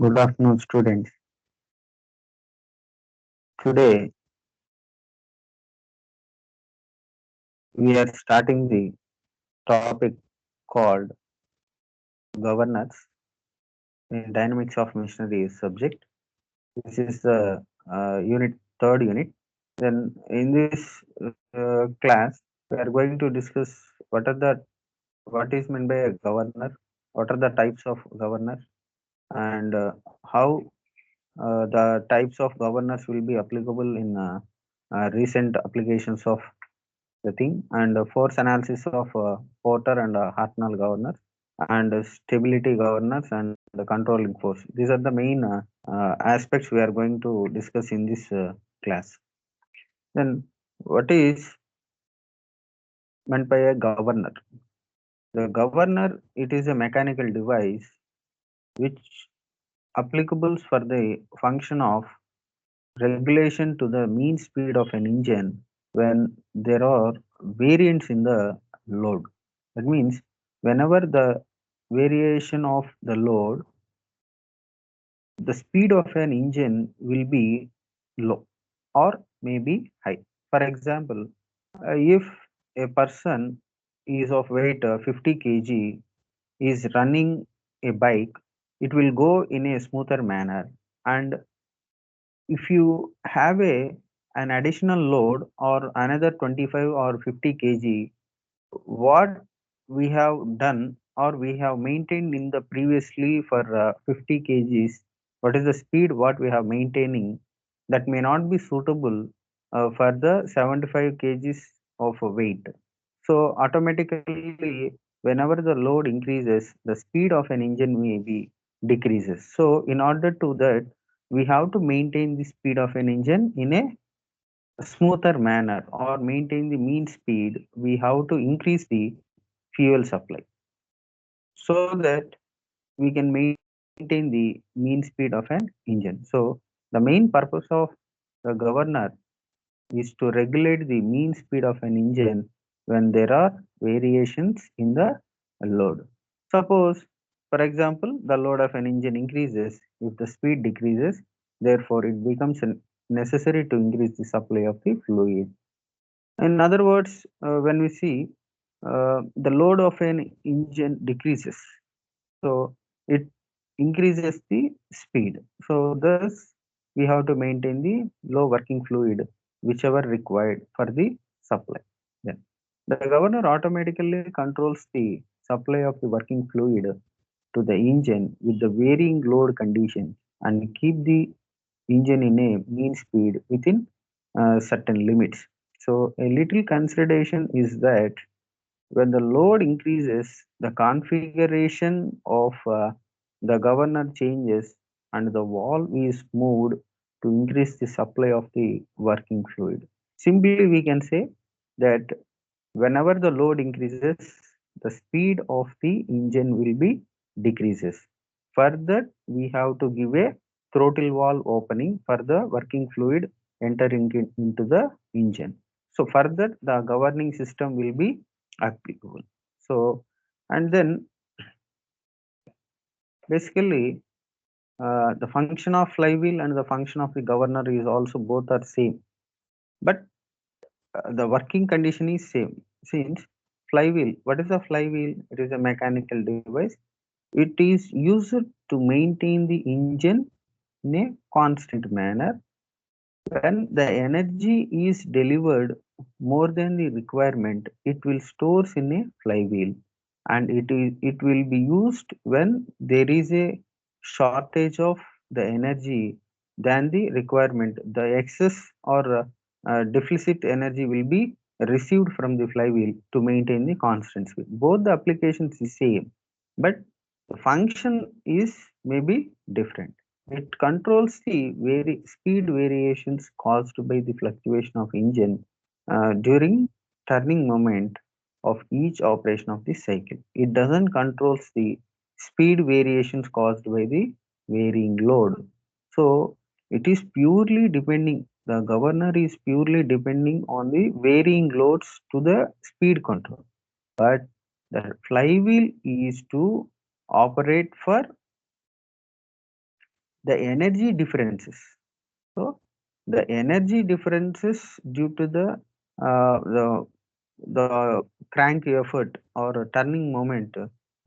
Good afternoon, students. Today we are starting the topic called governance in dynamics of machinery subject. This is the third unit. Then in this class, we are going to discuss what is meant by a governor, what are the types of governors, and how the types of governors will be applicable in recent applications of the thing, and force analysis of Porter and Hartnell governors, and stability governors and the controlling force. These are the main aspects we are going to discuss in this class. Then what is meant by a governor? The governor, it is a mechanical device which applicable for the function of regulation to the mean speed of an engine when there are variants in the load. That means whenever the variation of the load, the speed of an engine will be low or maybe high. For example, if a person is of weight 50 kg is running a bike, it will go in a smoother manner. And if you have an additional load or another 25 or 50 kg, what we have done or we have maintained in the previously for 50 kgs, what is the speed what we have maintaining, that may not be suitable for the 75 kgs of weight. So automatically whenever the load increases, the speed of an engine may be decreases. So in order to that, we have to maintain the speed of an engine in a smoother manner or maintain the mean speed. We have to increase the fuel supply so that we can maintain the mean speed of an engine. So the main purpose of the governor is to regulate the mean speed of an engine when there are variations in the load. Suppose, for example, the load of an engine increases if the speed decreases, therefore it becomes necessary to increase the supply of the fluid. In other words, when we see the load of an engine decreases, so it increases the speed. So thus we have to maintain the low working fluid whichever required for the supply. Then the governor automatically controls the supply of the working fluid to the engine with the varying load conditions and keep the engine in a mean speed within certain limits. So a little consideration is that when the load increases, the configuration of the governor changes and the valve is moved to increase the supply of the working fluid. Simply, we can say that whenever the load increases, the speed of the engine will be decreases. Further, we have to give a throttle valve opening for the working fluid entering into the engine. So further, the governing system will be applicable. So, and then basically the function of flywheel and the function of the governor is also both are same, but the working condition is same. Since flywheel, what is a flywheel? It is a mechanical device. It is used to maintain the engine in a constant manner. When the energy is delivered more than the requirement, it will stores in a flywheel, and it will be used when there is a shortage of the energy than the requirement. The excess or deficit energy will be received from the flywheel to maintain the constant speed. Both the applications is same, but the function is maybe different. It controls the speed variations caused by the fluctuation of engine during turning moment of each operation of the cycle. It doesn't controls the speed variations caused by the varying load. So it is purely depending, the governor is purely depending on the varying loads to the speed control. But the flywheel is to operate for the energy differences. So the energy differences due to the crank effort or a turning moment,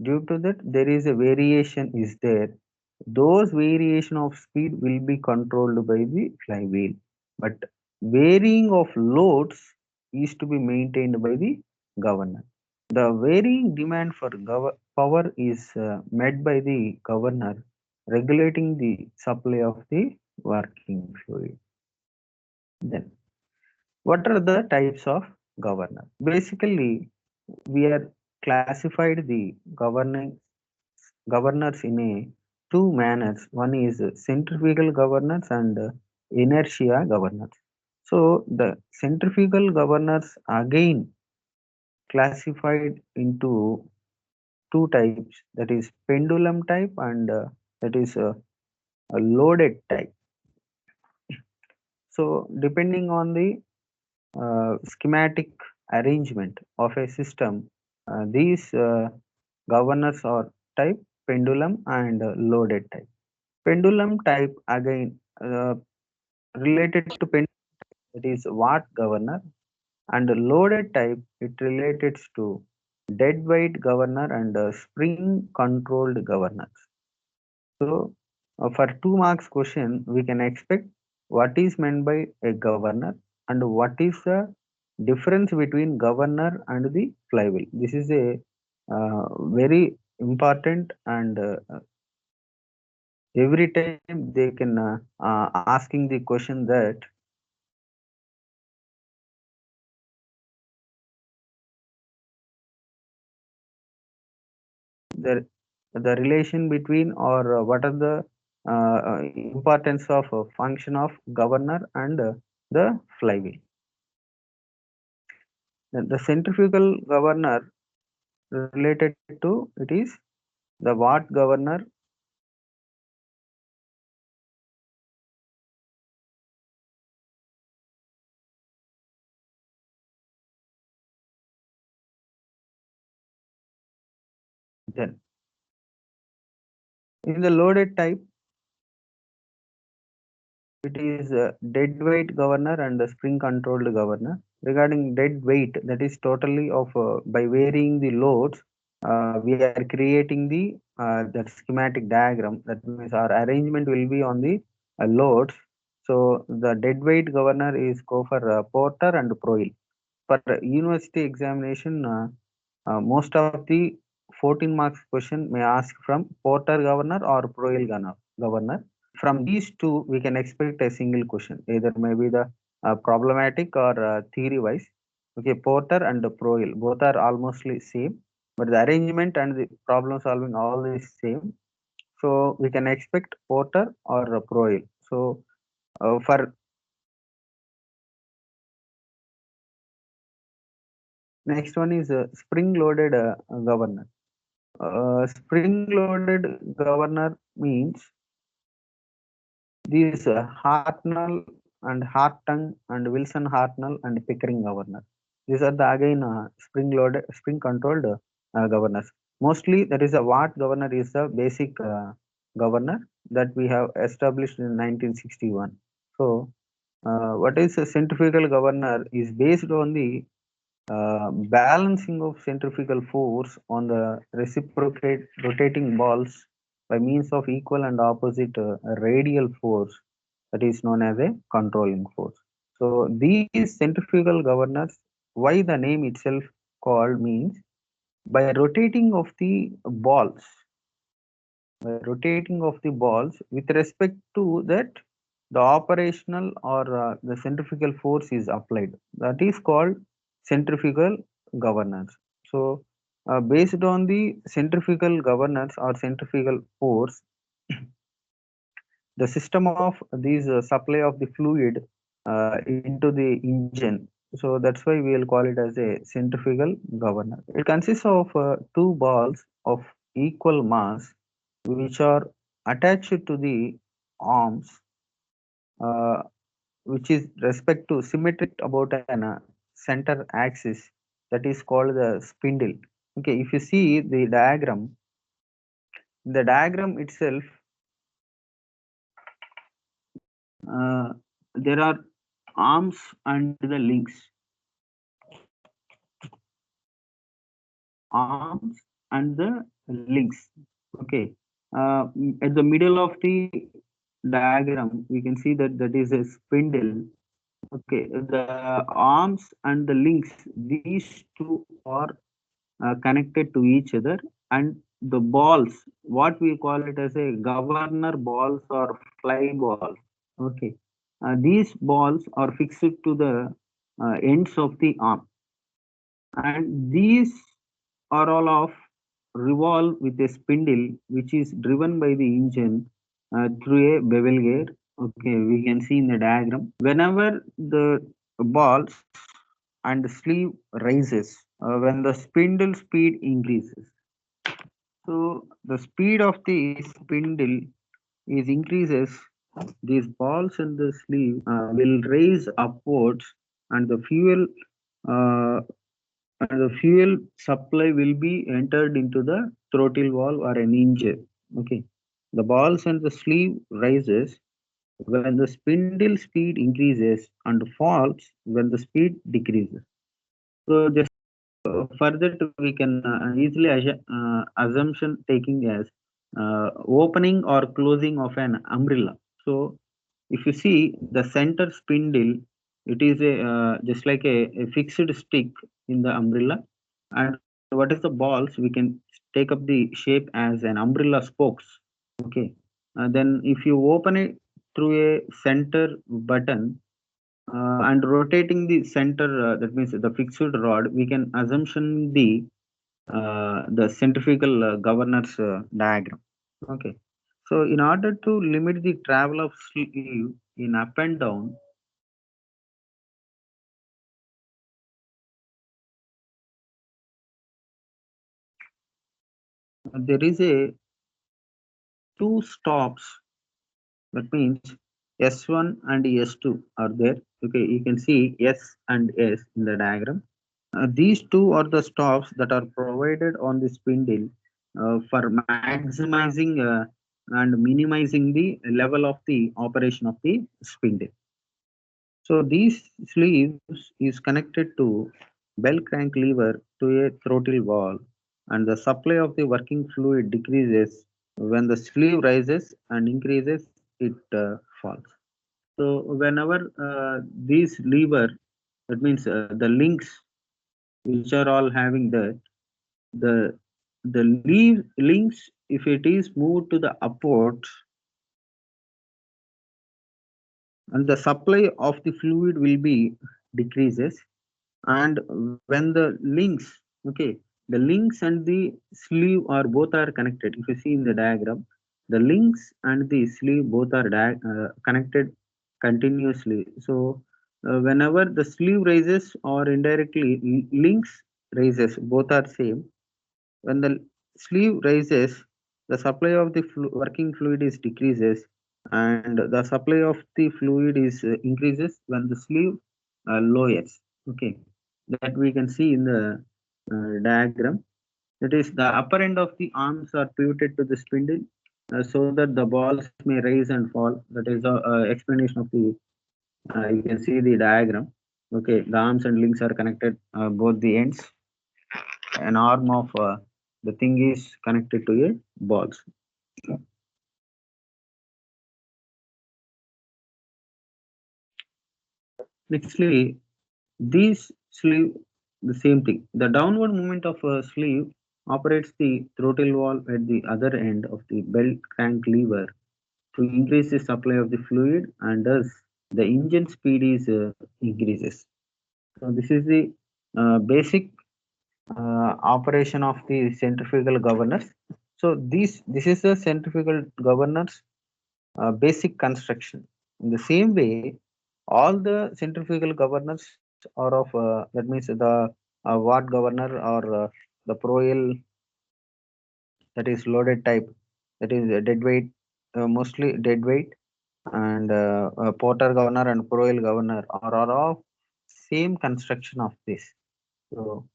due to that there is a variation is there. Those variation of speed will be controlled by the flywheel, but varying of loads is to be maintained by the governor. The varying demand for power is met by the governor, regulating the supply of the working fluid. Then, what are the types of governor? Basically, we are classified the governors in a two manners. One is centrifugal governors and inertia governors. So the centrifugal governors again classified into two types, that is pendulum type and that is a loaded type. So depending on the schematic arrangement of a system, these governors are type pendulum and loaded type. Pendulum type again related to pendulum, that is watt governor, and loaded type it related to dead weight governor and spring controlled governors. So for 2 marks question, we can expect what is meant by a governor and what is the difference between governor and the flywheel. This is a very important, and every time they can asking the question that the the relation between, or what are the importance of function of governor and the flywheel. The centrifugal governor related to it is the watt governor. Then in the loaded type, it is dead weight governor and the spring controlled governor. Regarding dead weight, that is totally of by varying the loads, we are creating the that schematic diagram. That means our arrangement will be on the loads. So the dead weight governor is go for Porter and Proil. For university examination, most of the 14 marks question may ask from Porter governor or Proil governor. From these two, we can expect a single question. Either maybe the problematic or theory wise. Okay, Porter and Proil both are almost same, but the arrangement and the problem solving all is same. So we can expect Porter or Proil. So for next one is spring loaded governor. Spring loaded governor means these Hartnell and Hartung and Wilson Hartnell and Pickering governor. These are the again spring loaded, spring controlled governors. Mostly that is a Watt governor is the basic governor that we have established in 1961. So what is a centrifugal governor is based on the balancing of centrifugal force on the reciprocate rotating balls by means of equal and opposite radial force, that is known as a controlling force. So these centrifugal governors, why the name itself called means by rotating of the balls, rotating of the balls with respect to that the operational or the centrifugal force is applied, that is called centrifugal governance. So based on the centrifugal governance or centrifugal force, the system of these supply of the fluid into the engine, so that's why we will call it as a centrifugal governor. It consists of two balls of equal mass which are attached to the arms, uh, which is respect to symmetric about an center axis, that is called the spindle. Okay, if you see the diagram, the diagram itself, uh, there are arms and the links. Arms and the links. Okay. At the middle of the diagram, we can see that that is a spindle. Okay, the arms and the links, these two are connected to each other, and the balls, what we call it as a governor balls or fly balls. Okay, these balls are fixed to the ends of the arm, and these are all of revolve with a spindle which is driven by the engine through a bevel gear. Okay, we can see in the diagram. Whenever the balls and sleeve rises, when the spindle speed increases. So the speed of the spindle is increases. These balls and the sleeve will raise upwards, and uh, the fuel supply will be entered into the throttle valve or an engine. Okay, the balls and the sleeve rises when the spindle speed increases and falls when the speed decreases. So just further we can easily assumption taking as opening or closing of an umbrella. So if you see the center spindle, it is a just like a fixed stick in the umbrella, and what is the balls, we can take up the shape as an umbrella spokes. Okay, then if you open it through a center button and rotating the center, that means the fixed rod, we can assumption the centrifugal governors diagram. Okay, so in order to limit the travel of sleeve in up and down, there is a two stops. That means S1 and S2 are there. Okay, you can see S and S in the diagram. These two are the stops that are provided on the spindle for maximizing and minimizing the level of the operation of the spindle. So these sleeves is connected to bell crank lever to a throttle valve, and the supply of the working fluid decreases when the sleeve rises and increases it falls. So whenever these lever, that means the links which are all having the links, if it is moved to the upwards, and the supply of the fluid will be decreases, and when the links, okay, the links and the sleeve are both are connected. If you see in the diagram, the links and the sleeve both are connected continuously. So whenever the sleeve raises or indirectly links raises, both are same. When the sleeve rises, the supply of the working fluid is decreases, and the supply of the fluid is increases when the sleeve lowers. Okay, that we can see in the diagram. That is, the upper end of the arms are pivoted to the spindle so that the balls may rise and fall. That is the explanation of the. You can see the diagram. Okay, the arms and links are connected both the ends. An arm of the thing is connected to a balls. Nextly, these sleeve, the same thing. The downward movement of a sleeve operates the throttle valve at the other end of the belt crank lever to increase the supply of the fluid, and thus the engine speed is increases. So this is the basic operation of the centrifugal governors. So this is the centrifugal governors basic construction. In the same way, all the centrifugal governors are of that means the watt governor or the proel, that is loaded type, that is dead weight, mostly dead weight, and porter governor and proel governor are of same construction of this. So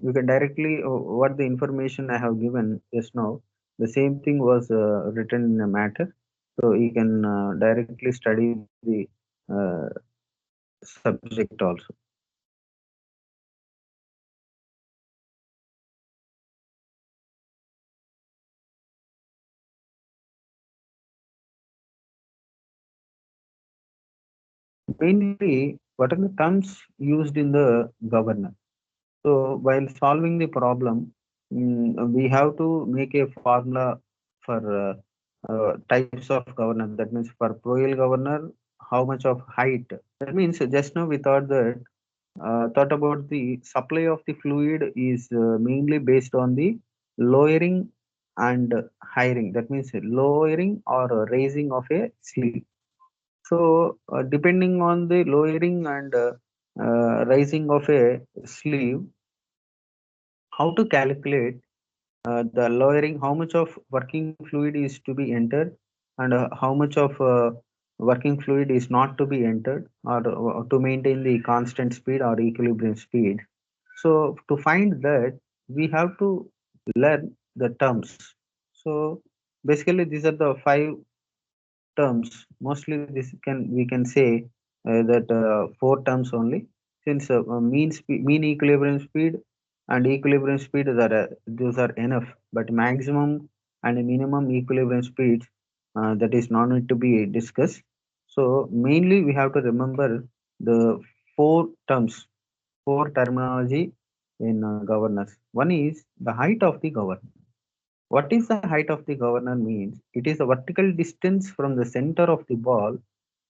You can directly what the information I have given just now, the same thing was written in a matter, so you can directly study the uh, subject also. Mainly, what are the terms used in the governance? So while solving the problem, we have to make a formula for types of governance. That means for proel governor, how much of height? That means just now we thought that thought about the supply of the fluid is mainly based on the lowering and hiring. That means lowering or raising of a sleeve. So depending on the lowering and rising of a sleeve, how to calculate the lowering, how much of working fluid is to be entered, and how much of working fluid is not to be entered, or to maintain the constant speed or equilibrium speed. So to find that, we have to learn the terms. So basically these are the five terms. Mostly this can we can say that four terms only, since mean equilibrium speed and equilibrium speed are those are enough, but maximum and minimum equilibrium speeds, that is not need to be discussed. So mainly we have to remember the four terms, four terminology in governance. One is the height of the governor. What is the height of the governor means? It is the vertical distance from the center of the ball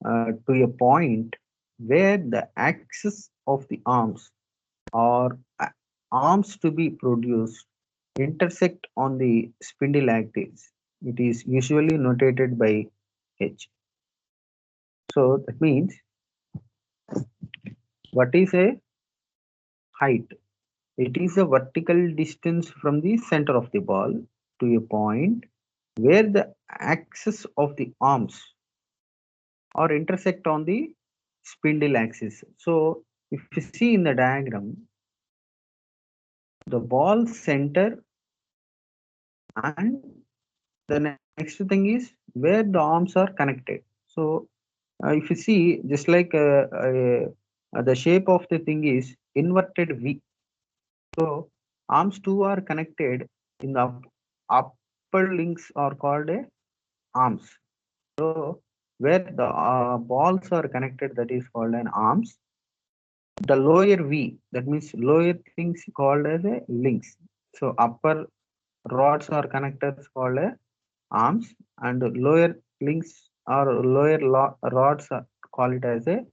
to a point where the axis of the arms or arms to be produced intersect on the spindle axis. It is usually notated by H. So that means, what is a height? It is a vertical distance from the center of the ball to a point where the axis of the arms or intersect on the spindle axis. So if you see in the diagram, the ball center and the next thing is where the arms are connected. So if you see, just like the shape of the thing is inverted V. So arms two are connected in the upper links are called a arms. So where the balls are connected, that is called an arms. The lower V, that means lower things called as a links. So upper rods or connectors called a arms, and lower links or lower rods are call it as a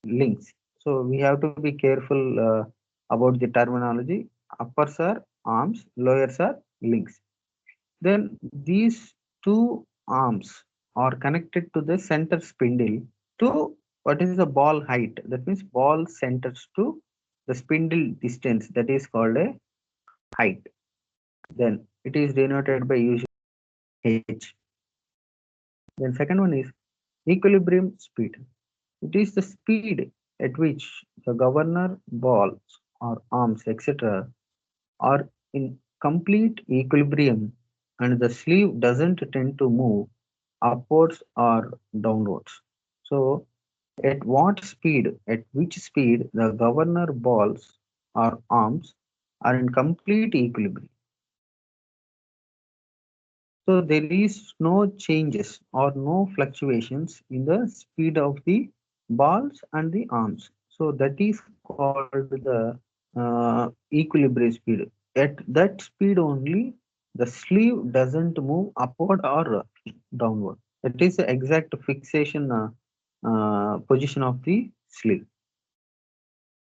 links. So we have to be careful about the terminology. Uppers are arms, lowers are links. Then these two arms are connected to the center spindle to what is the ball height. That means ball centers to the spindle distance, that is called a height. Then it is denoted by usually H. Then second one is equilibrium speed. It is the speed at which the governor balls or arms, etc., are in complete equilibrium and the sleeve doesn't tend to move upwards or downwards. So, at what speed, at which speed the governor balls or arms are in complete equilibrium. So there is no changes or no fluctuations in the speed of the balls and the arms. So that is called the equilibrium speed. At that speed only, the sleeve doesn't move upward or downward. That is the exact fixation position of the sleeve.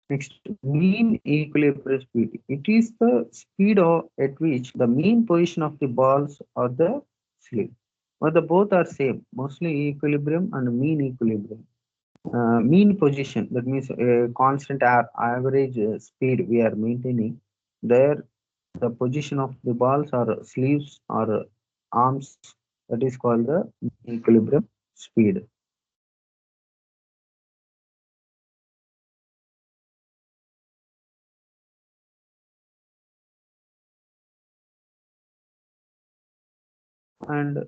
Next, mean equilibrium speed. It is the speed at which the mean position of the balls or the sleeve. But the both are same, mostly equilibrium and mean equilibrium. Mean position, that means a constant average speed we are maintaining. There, the position of the balls or sleeves or arms, that is called the equilibrium speed. And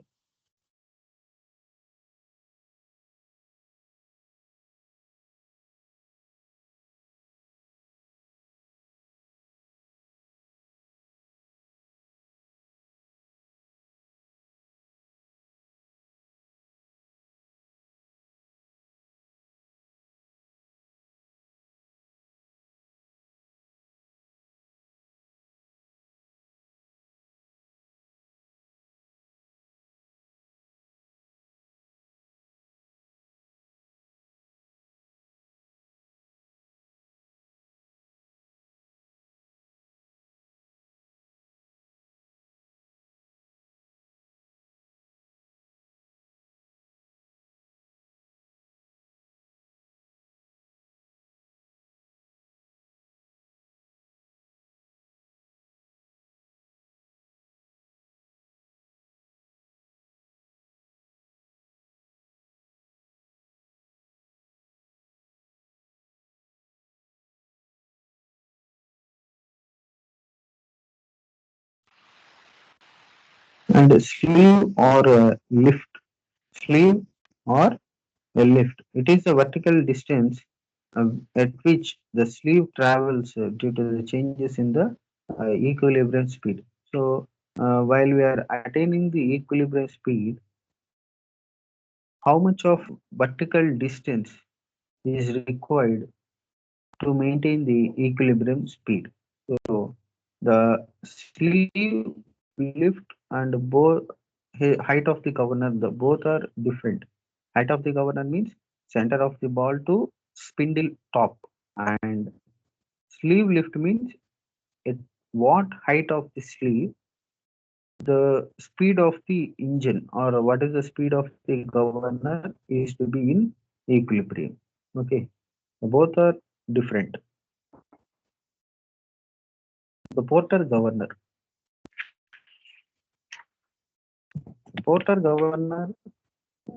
sleeve or lift, sleeve or a lift. It is the vertical distance at which the sleeve travels due to the changes in the equilibrium speed. So, while we are attaining the equilibrium speed, how much of vertical distance is required to maintain the equilibrium speed? So, the sleeve, lift, and both height of the governor, the both are different. Height of the governor means center of the ball to spindle top, and sleeve lift means at what height of the sleeve the speed of the engine, or what is the speed of the governor, is to be in equilibrium. Okay, both are different. The porter governor,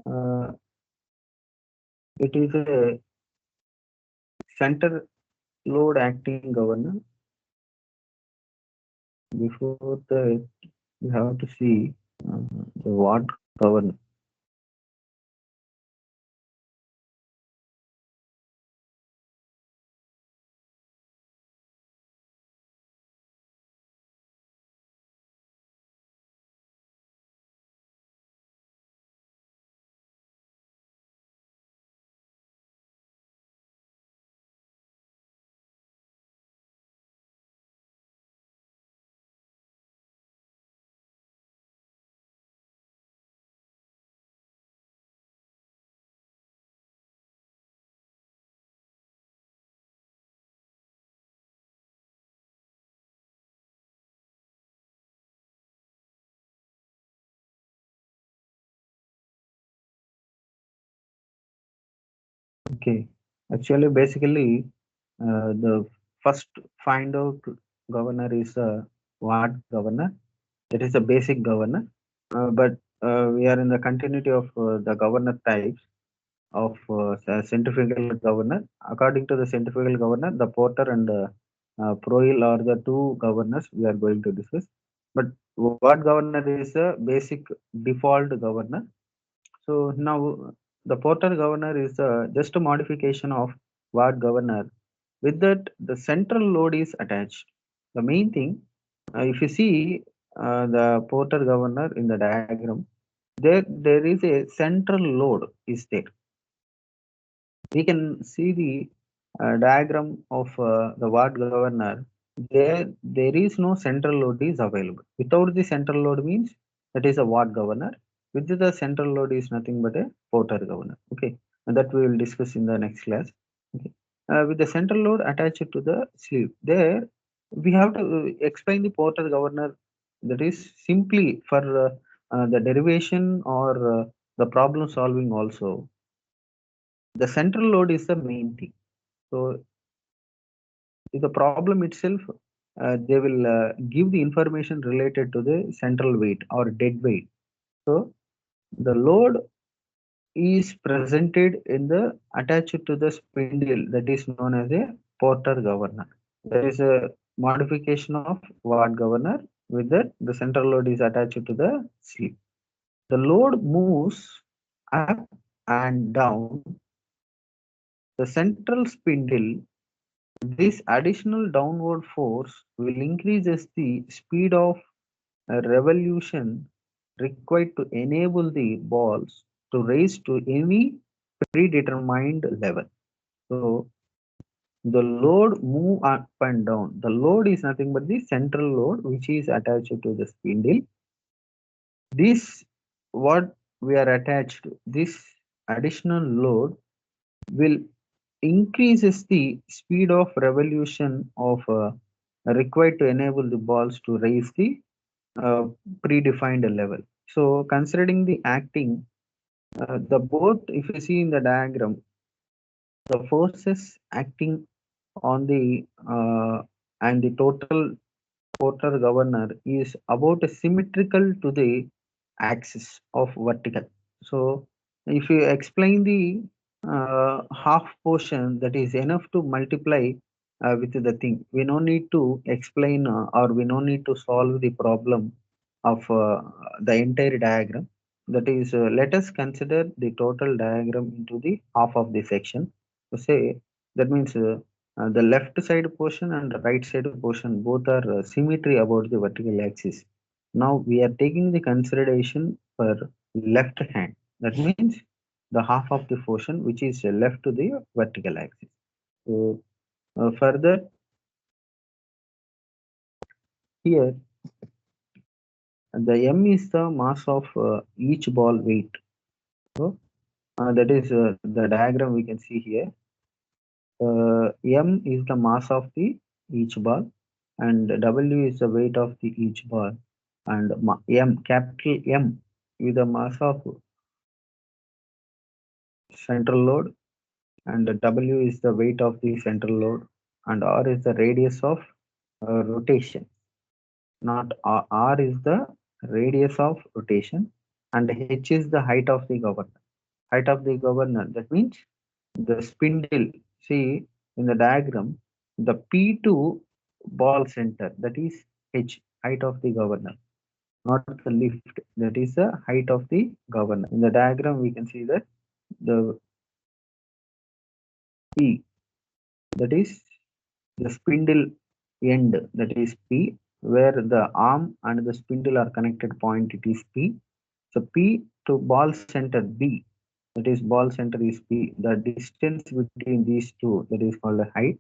uh, it is a center load acting governor. Before that, we have to see the what governor. Okay, actually, basically, the first find out governor is what governor. That is a basic governor. But we are in the continuity of the governor types of centrifugal governor. According to the centrifugal governor, the porter and proil are the two governors we are going to discuss. But what governor is a basic default governor. So now the porter governor is just a modification of what governor. With that, the central load is attached. The main thing, if you see the porter governor in the diagram, there is a central load is there. We can see the diagram of the ward governor. There is no central load is available. Without the central load means that is a ward governor. With the central load is nothing but a porter governor. Okay, and that we will discuss in the next class. Okay. With the central load attached to the sleeve, there we have to explain the porter governor. That is simply for the derivation or the problem solving also. The central load is the main thing. So the problem itself, they will give the information related to the central weight or dead weight. So the load is presented in the attached to the spindle, that is known as a porter governor. There is a modification of watt governor. With that, the central load is attached to the sleeve. The load moves up and down the central spindle. This additional downward force will increases the speed of revolution required to enable the balls to raise to any predetermined level. So the load move up and down. The load is nothing but the central load which is attached to the spindle. This what we are attached to. This additional load will increases the speed of revolution of required to enable the balls to raise the predefined level. So considering the acting, the both if you see in the diagram, the forces acting on the and the total porter governor is about symmetrical to the axis of vertical. So if you explain the half portion, that is enough to multiply with the thing. We no need to explain or we no need to solve the problem of the entire diagram. That is, let us consider the total diagram into the half of the section. So say that means the left side portion and the right side portion both are symmetry about the vertical axis. Now we are taking the consideration for left hand. That means the half of the portion which is left to the vertical axis. So further here the m is the mass of each ball weight. So that is the diagram we can see here. M is the mass of the each ball and W is the weight of the each ball and M capital M is the mass of central load and W is the weight of the central load and R is the radius of rotation. Not R is the radius of rotation and H is the height of the governor. Height of the governor, that means the spindle. See in the diagram, the P2 ball center, that is H, height of the governor, not the lift, that is the height of the governor. In the diagram, we can see that the P, that is the spindle end, that is P, where the arm and the spindle are connected point, it is P. So P to ball center B, that is ball center is P. The distance between these two, that is called the height.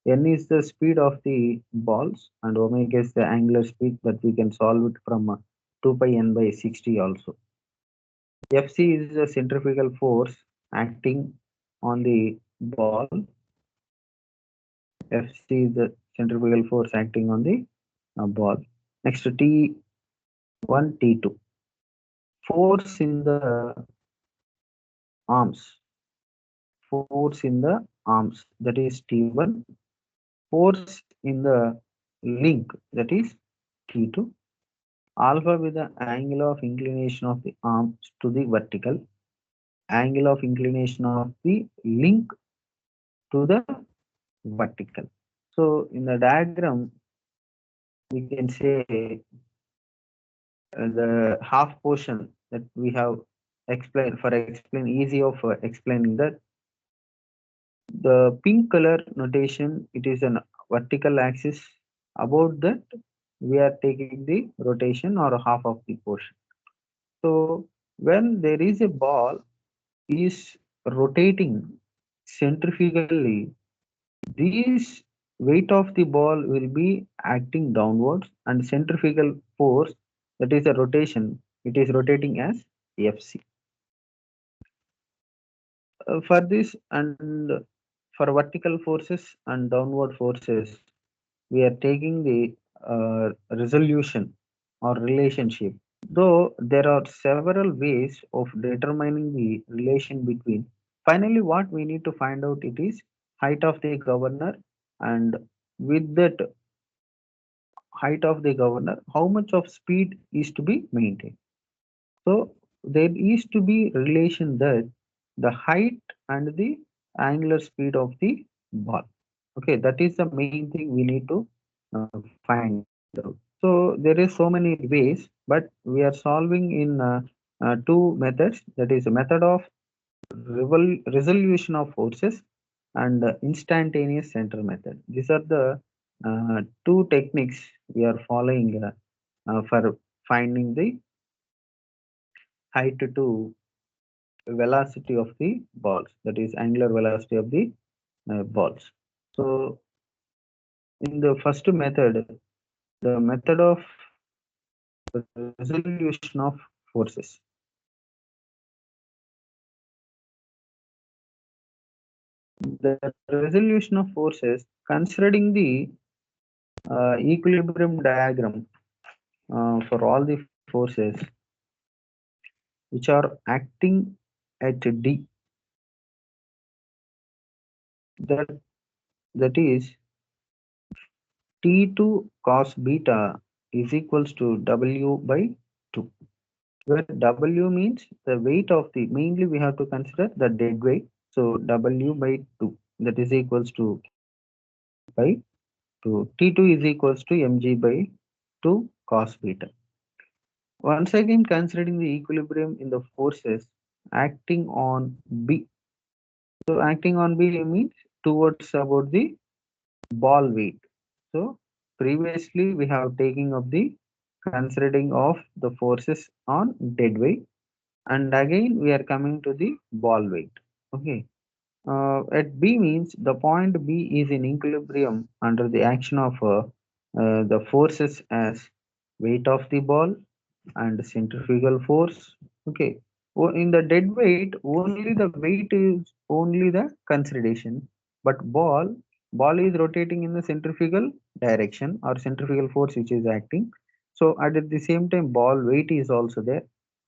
N is the speed of the balls and omega is the angular speed that we can solve it from 2 pi n by 60 also. Fc is the centrifugal force acting on the ball. Fc is the centrifugal force acting on the ball. Next to T1, T2. Force in the arms. Force in the arms, that is T1. Force in the link, that is T2. Alpha with the angle of inclination of the arms to the vertical, angle of inclination of the link to the vertical. So in the diagram, we can say the half portion that we have explained for explain easy of explaining that the pink color notation, it is an vertical axis. About that, we are taking the rotation or half of the portion. So when there is a ball is rotating centrifugally, this weight of the ball will be acting downwards and centrifugal force, that is a rotation, it is rotating as Fc. For this and for vertical forces and downward forces, we are taking the resolution or relationship. Though there are several ways of determining the relation between, finally what we need to find out it is height of the governor and with that height of the governor, how much of speed is to be maintained. So there is to be relation that the height and the angular speed of the ball. Okay, that is the main thing we need to find out. So there is so many ways, but we are solving in two methods, that is a method of resolution of forces and instantaneous center method. These are the two techniques we are following for finding the height to velocity of the balls, that is angular velocity of the balls. So in the first method, the method of resolution of forces. The resolution of forces, considering the equilibrium diagram for all the forces which are acting at D, that that is T2 cos beta is equals to W by 2, where W means the weight of the, mainly we have to consider the dead weight. So W by 2, that is equals to KAVALI by 2. T2 is equals to mg by 2 cos beta. Once again, considering the equilibrium in the forces acting on B. So acting on B means towards about the ball weight. So previously we have taken up the considering of the forces on dead weight, and again we are coming to the ball weight. Okay. At B means the point B is in equilibrium under the action of the forces as weight of the ball and centrifugal force. Okay. In the dead weight, only the weight is only the consideration, but ball is rotating in the centrifugal direction or centrifugal force which is acting. So at the same time, ball weight is also there.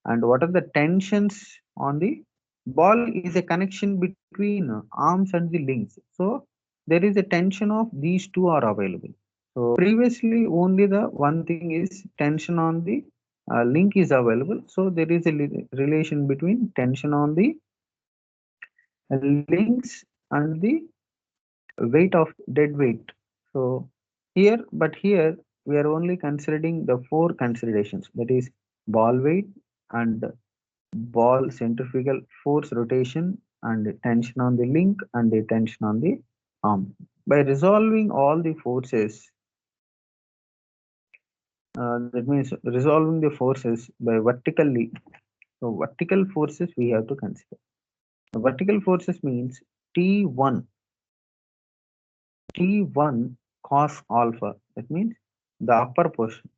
And what are the tensions on the ball is a connection between arms and the links. So there is a tension of these two are available. So previously only the one thing is tension on the link is available. So there is a relation between tension on the links and the weight of dead weight. So here we are only considering the four considerations, that is ball weight and ball centrifugal force rotation and tension on the link and the tension on the arm. By resolving all the forces, that means resolving the forces by vertically. So vertical forces we have to consider. The vertical forces means T1, T1 cos alpha. That means the upper portion.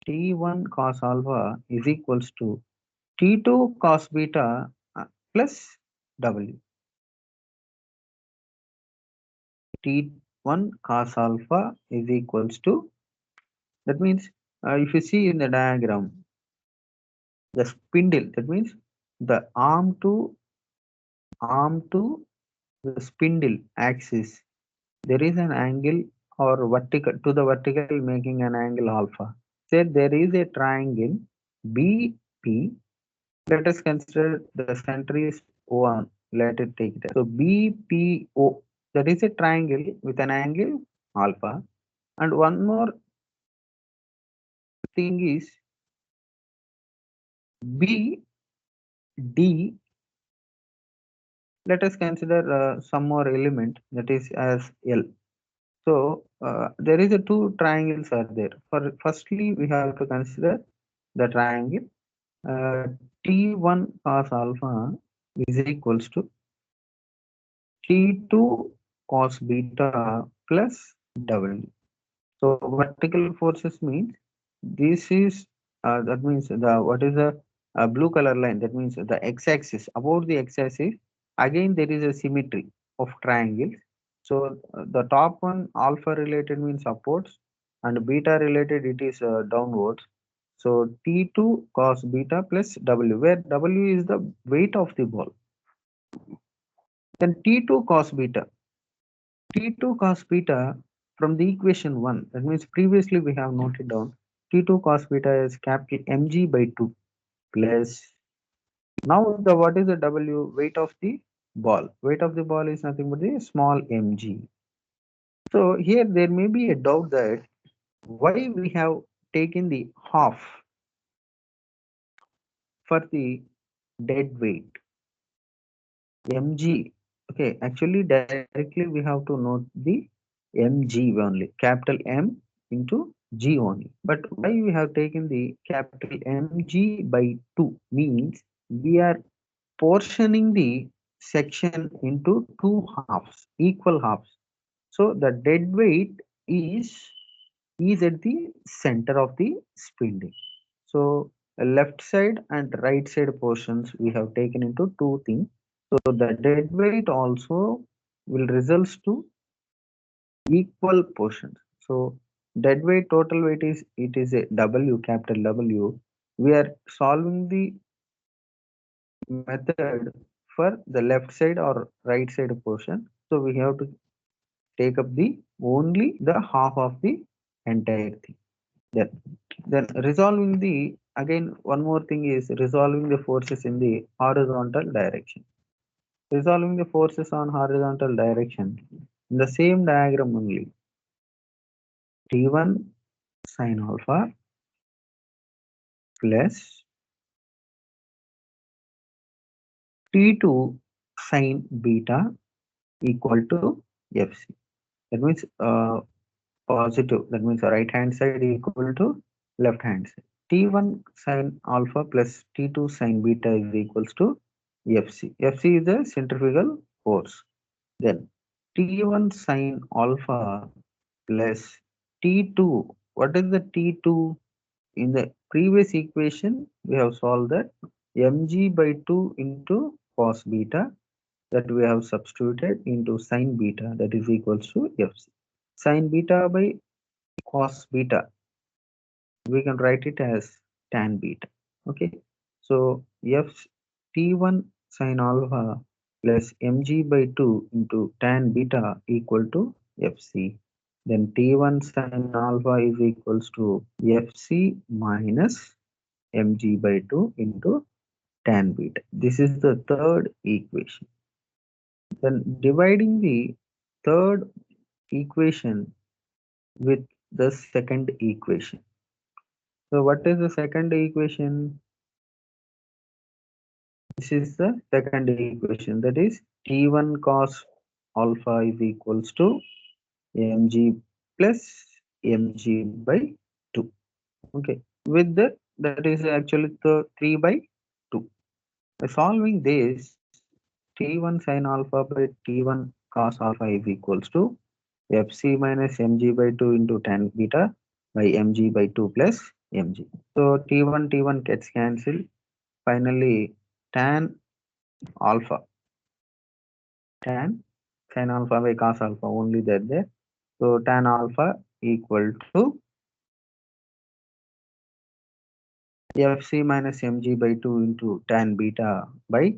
T1 cos alpha is equals to T2 cos beta plus W. T1 cos alpha is equals to, that means if you see in the diagram, the spindle, that means the arm to the spindle axis, there is an angle or vertical to the vertical making an angle alpha. Say there is a triangle BP. Let us consider the center is O1. Let it take that. So BPO, that is a triangle with an angle alpha. And one more thing is BD. Let us consider some more element that is as L. So there is a two triangles are there. For firstly, we have to consider the triangle uh, T1 cos alpha is equals to T2 cos beta plus W. So vertical forces means this is that means the what is the blue color line, that means the x-axis, about the x-axis again there is a symmetry of triangles. So the top one alpha related means upwards and beta related it is downwards. So T2 cos beta plus W, where W is the weight of the ball. Then T2 cos beta from the equation 1, that means previously we have noted down T2 cos beta is capital mg by 2 plus, now the what is the W, weight of the ball. Weight of the ball is nothing but the small mg. So here there may be a doubt that why we have taken the half. for the dead weight mg. Okay, actually directly we have to note the mg only, capital M into G only. But why we have taken the capital Mg by 2 means we are portioning the section into two halves, equal halves. So the dead weight is is at the center of the spindle. So left side and right side portions we have taken into two things. So the dead weight also will results to equal portions. So dead weight total weight is, it is a W, capital W. We are solving the method for the left side or right side portion. So we have to take up the only the half of the entire thing. Then, then resolving the, again one more thing is resolving the forces in the horizontal direction. Resolving the forces on horizontal direction in the same diagram only. T1 sin alpha plus T2 sin beta equal to Fc. That means positive. That means right hand side equal to left hand side. T1 sin alpha plus T2 sin beta is equals to Fc. Fc is the centrifugal force. Then T1 sin alpha plus T2. What is the T2? In the previous equation, we have solved that mg by 2 into cos beta, that we have substituted into sin beta, that is equals to Fc. Sin beta by cos beta, we can write it as tan beta. Okay, so f t1 sin alpha plus mg by 2 into tan beta equal to Fc. Then t1 sin alpha is equals to Fc minus mg by 2 into tan beta. This is the third equation. Then dividing the third equation with the second equation. So what is the second equation? This is the second equation, that is T1 cos alpha is equals to mg plus mg by 2. Okay, with that is actually the 3 by 2. By solving this, T1 sin alpha by T1 cos alpha is equals to Fc minus mg by 2 into tan beta by mg by 2 plus mg. So T1 gets cancelled. Finally, tan alpha, tan sin alpha by cos alpha only that there. So tan alpha equal to Fc minus mg by 2 into tan beta by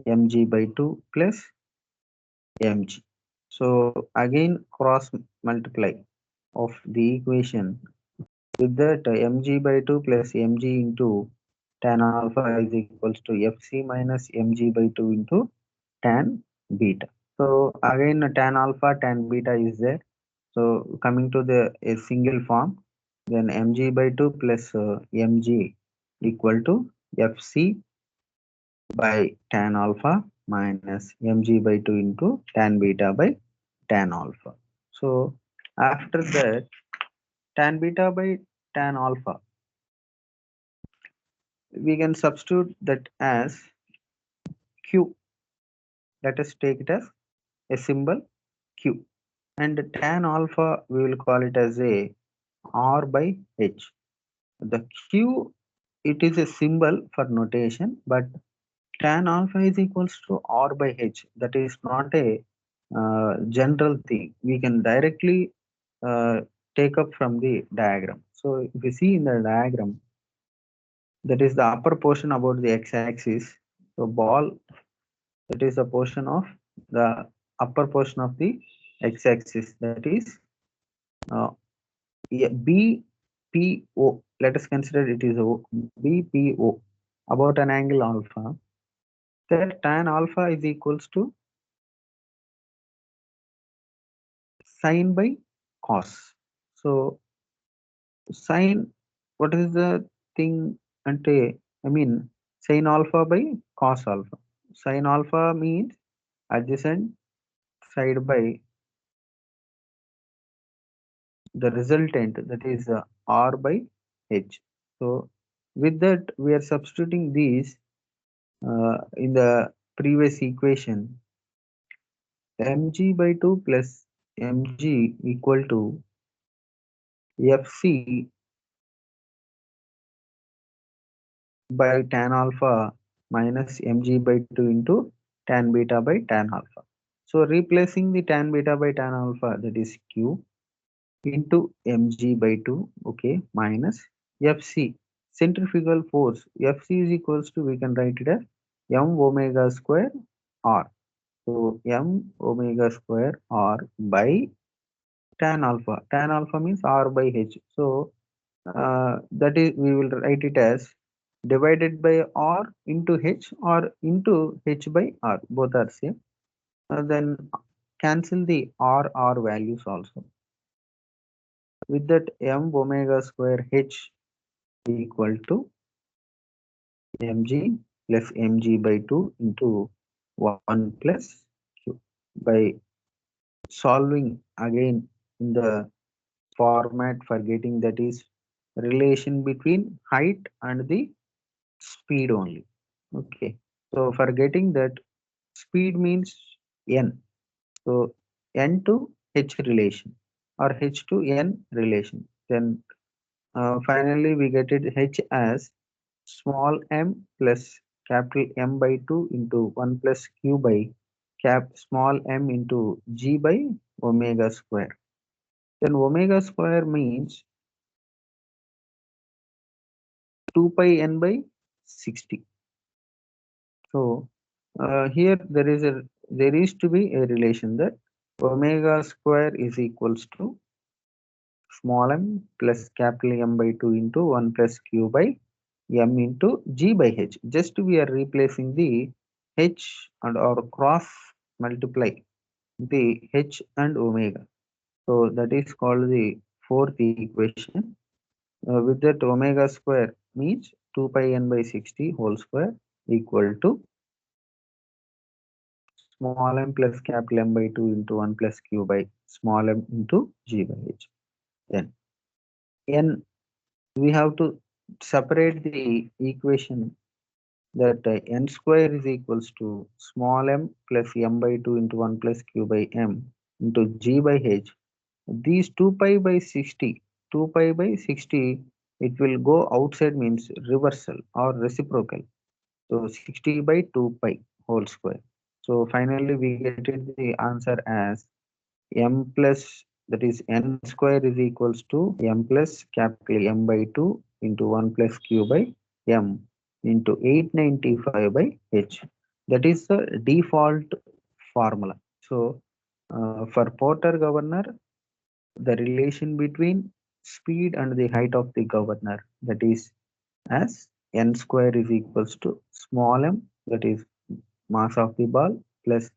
mg by 2 plus mg. So again cross multiply of the equation with that mg by 2 plus mg into tan alpha is equals to Fc minus mg by 2 into tan beta. So again tan alpha, tan beta is there. So coming to the a single form, then mg by 2 plus mg equal to Fc by tan alpha minus mg by 2 into tan beta by tan alpha. So after that, tan beta by tan alpha, we can substitute that as q. Let us take it as a symbol q. And tan alpha, we will call it as a r by h. The q, it is a symbol for notation, but tan alpha is equals to r by h. That is not a general thing. We can directly uh, take up from the diagram. So if you see in the diagram, that is the upper portion about the x-axis. So ball, that is the portion of the upper portion of the x-axis, that is uh, BPO. Let us consider it is O, BPO, about an angle alpha. That tan alpha is equals to sine by cos. So sine, what is the thing ante? I mean, sin alpha by cos alpha. Sin alpha means adjacent side by the resultant, that is r by h. So with that we are substituting these in the previous equation. Mg by 2 plus mg equal to fc by tan alpha minus mg by 2 into tan beta by tan alpha. So replacing the tan beta by tan alpha, that is q, into mg by 2, okay, minus fc, centrifugal force. Fc is equals to, we can write it as m omega square r. So m omega square r by tan alpha. Tan alpha means r by h. So that is, we will write it as divided by r into h or into h by r. Both are same. Then cancel the r values also. With that, m omega square h equal to mg plus mg by 2 into 1 plus q. By solving again in the format for getting, that is relation between height and the speed only. Okay. So for getting that, speed means n. So n to h relation or h to n relation. Then finally we get it h as small m plus capital M by 2 into 1 plus q by cap small m into g by omega square. Then omega square means 2 pi n by 60. So here there is to be a relation that omega square is equals to small m plus capital M by 2 into 1 plus q by m into g by h. Just we are replacing the h and or cross multiply the h and omega. So that is called the fourth equation. With that, omega square means 2 pi n by 60 whole square equal to small m plus capital M by 2 into 1 plus q by small m into g by h. Then n, we have to separate the equation that n square is equals to small m plus m by 2 into 1 plus q by m into g by h. These 2 pi by 60, 2 pi by 60, it will go outside means reversal or reciprocal. So 60 by 2 pi whole square. So finally we get it the answer as m plus, that is n square is equals to m plus capital M by 2 into 1 plus q by m into 895 by h. That is the default formula. So for Porter governor, the relation between speed and the height of the governor, that is as n square is equals to small m, that is mass of the ball, plus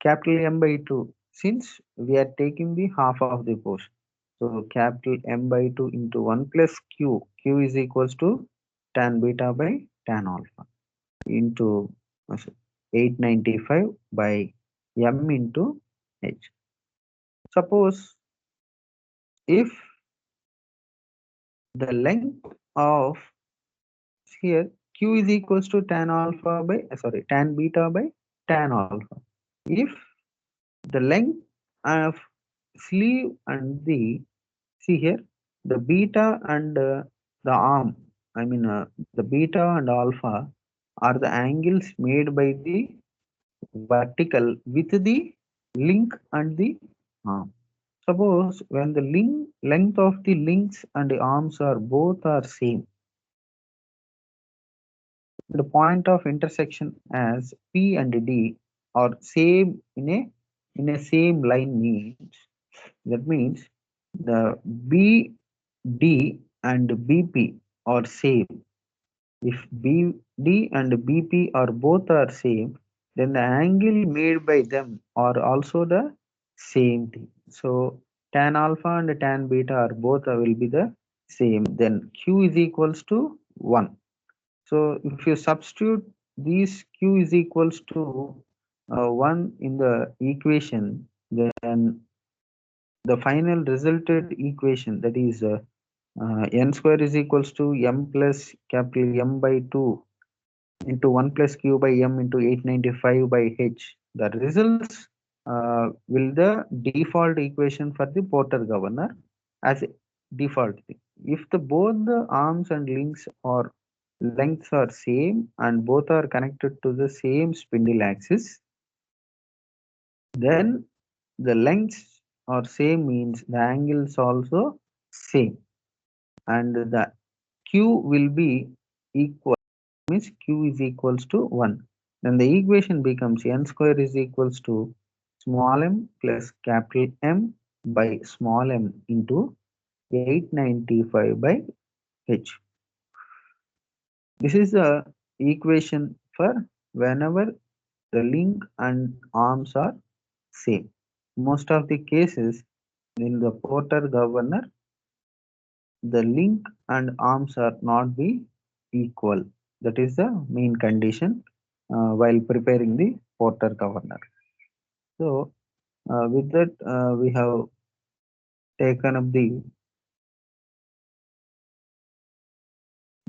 capital M by 2, since we are taking the half of the portion. So capital M by 2 into 1 plus q. Q is equals to tan beta by tan alpha into 895 by m into h. Suppose if the length of, here q is equals to tan alpha by tan beta by tan alpha. If the length of sleeve and the, see here, the beta and the arm, I mean the beta and alpha are the angles made by the vertical with the link and the arm. Suppose when the length of the links and the arms are both are same, the point of intersection as P and D are same in a same line means, that means the BD and BP are same. If BD and BP are both are same, then the angle made by them are also the same thing. So tan alpha and tan beta are both will be the same. Then Q is equals to 1. So if you substitute these q is equals to 1 in the equation, then the final resulted equation, that is n square is equals to m plus capital M by 2 into 1 plus q by m into 895 by h. The results will the default equation for the Porter governor as a default thing. If the both the arms and links or lengths are same and both are connected to the same spindle axis, then the lengths are same means the angles also same, and the q will be equal, means q is equals to 1. Then the equation becomes n square is equals to small m plus capital M by small m into 895 by h. This is the equation for whenever the link and arms are same. Most of the cases in the Porter governor, the link and arms are not be equal. That is the main condition while preparing the Porter governor. So with that we have taken up the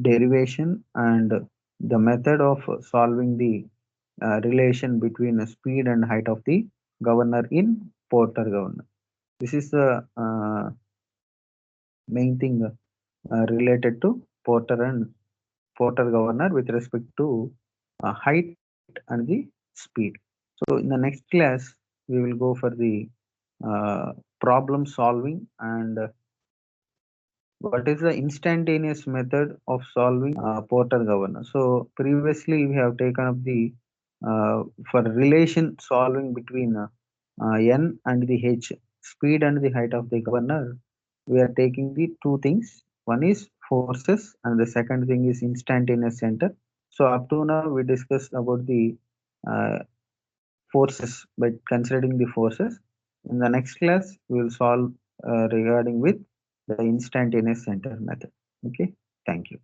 derivation and the method of solving the relation between the speed and height of the governor in Porter governor. This is the main thing related to Porter and Porter governor with respect to height and the speed. So in the next class, we will go for the problem solving and what is the instantaneous method of solving Porter governor. So previously we have taken up the for relation solving between n and the h, speed and the height of the governor. We are taking the two things. One is forces and the second thing is instantaneous center. So up to now we discussed about the uh, forces by considering the forces. In the next class, we will solve regarding with the instantaneous center method. Okay, thank you.